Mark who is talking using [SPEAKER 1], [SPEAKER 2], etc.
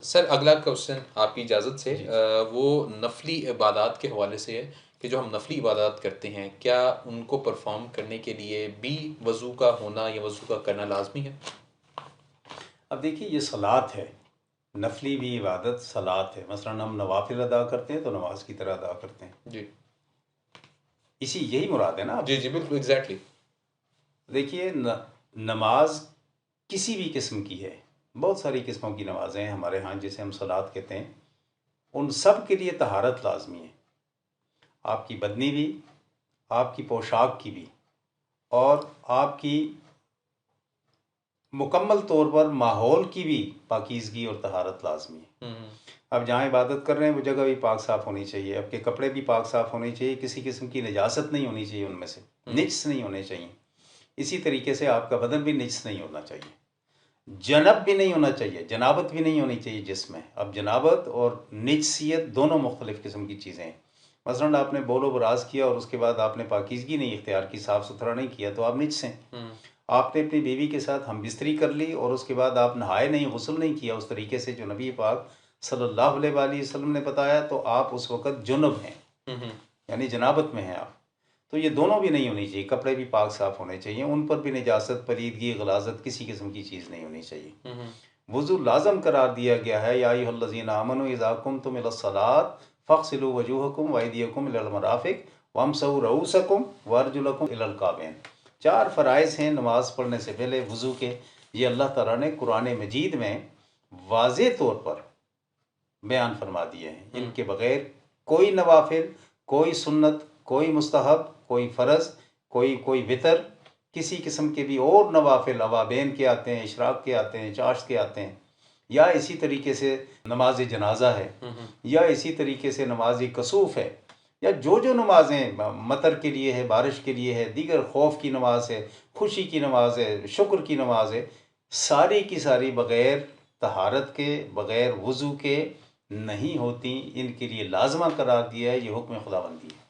[SPEAKER 1] سر اگلا کوشچن آپ کی اجازت سے
[SPEAKER 2] جی
[SPEAKER 1] وہ نفلی عبادات کے حوالے سے ہے کہ جو ہم نفلی عبادات کرتے ہیں کیا ان کو پرفارم کرنے کے لیے بھی وضو کا ہونا یا وضو کا کرنا لازمی ہے؟
[SPEAKER 2] اب دیکھیے یہ صلاۃ ہے، نفلی بھی عبادت صلاۃ ہے، مثلا ہم نوافل ادا کرتے ہیں تو نماز کی طرح ادا کرتے ہیں،
[SPEAKER 1] جی
[SPEAKER 2] اسی یہی مراد ہے نا آپ
[SPEAKER 1] جی
[SPEAKER 2] سے؟
[SPEAKER 1] جی بالکل ایگزیکٹلی.
[SPEAKER 2] دیکھیے نماز کسی بھی قسم کی ہے، بہت ساری قسموں کی نمازیں ہیں ہمارے ہاں جسے ہم صلاۃ کہتے ہیں، ان سب کے لیے طہارت لازمی ہے، آپ کی بدنی بھی، آپ کی پوشاک کی بھی، اور آپ کی مکمل طور پر ماحول کی بھی پاکیزگی اور طہارت لازمی ہے۔ اب جہاں عبادت کر رہے ہیں وہ جگہ بھی پاک صاف ہونی چاہیے، آپ کے کپڑے بھی پاک صاف ہونے چاہیے، کسی قسم کی نجاست نہیں ہونی چاہیے، ان میں سے نجس نہیں ہونے چاہیے، اسی طریقے سے آپ کا بدن بھی نجس نہیں ہونا چاہیے، جنب بھی نہیں ہونا چاہیے، جنابت بھی نہیں ہونی چاہیے جسم میں۔ اب جنابت اور نجسیت دونوں مختلف قسم کی چیزیں ہیں، مثلاً آپ نے بول و براز کیا اور اس کے بعد آپ نے پاکیزگی نہیں اختیار کی، صاف ستھرا نہیں کیا، تو آپ نجس ہیں۔ آپ نے اپنی بیوی کے ساتھ ہم بستری کر لی اور اس کے بعد آپ نہائے نہیں، غسل نہیں کیا اس طریقے سے جو نبی پاک صلی اللہ علیہ وآلہ وسلم نے بتایا، تو آپ اس وقت جنب ہیں، یعنی جنابت میں ہیں آپ۔ تو یہ دونوں بھی نہیں ہونی چاہیے، کپڑے بھی پاک صاف ہونے چاہیے، ان پر بھی نجاست، پلیدگی، غلاظت کسی قسم کی چیز نہیں ہونی چاہیے۔ وضو لازم قرار دیا گیا ہے، یا ایھا الذین آمنوا اذا قمتم الی الصلاۃ فاغسلوا وجوہکم وایدیکم الی المرافق وامسحوا رؤوسکم وارجلکم الی الکعبین۔ 4 فرائض ہیں نماز پڑھنے سے پہلے وضو کے، یہ اللہ تعالیٰ نے قرآن مجید میں واضح طور پر بیان فرما دیے ہیں، ان کے بغیر کوئی نوافل، کوئی سنت، کوئی مستحب، کوئی فرض، کوئی وطر، کسی قسم کے بھی اور نوافل اوابین کے آتے ہیں، اشراق کے آتے ہیں، چاشت کے آتے ہیں، یا اسی طریقے سے نماز جنازہ ہے، یا اسی طریقے سے نماز کسوف ہے، یا جو نمازیں مطر کے لیے ہے، بارش کے لیے ہے، دیگر خوف کی نماز ہے، خوشی کی نماز ہے، شکر کی نماز ہے، ساری کی ساری بغیر طہارت کے، بغیر وضو کے نہیں ہوتی، ان کے لیے لازمہ قرار دیا ہے، یہ حکم خداوندی ہے۔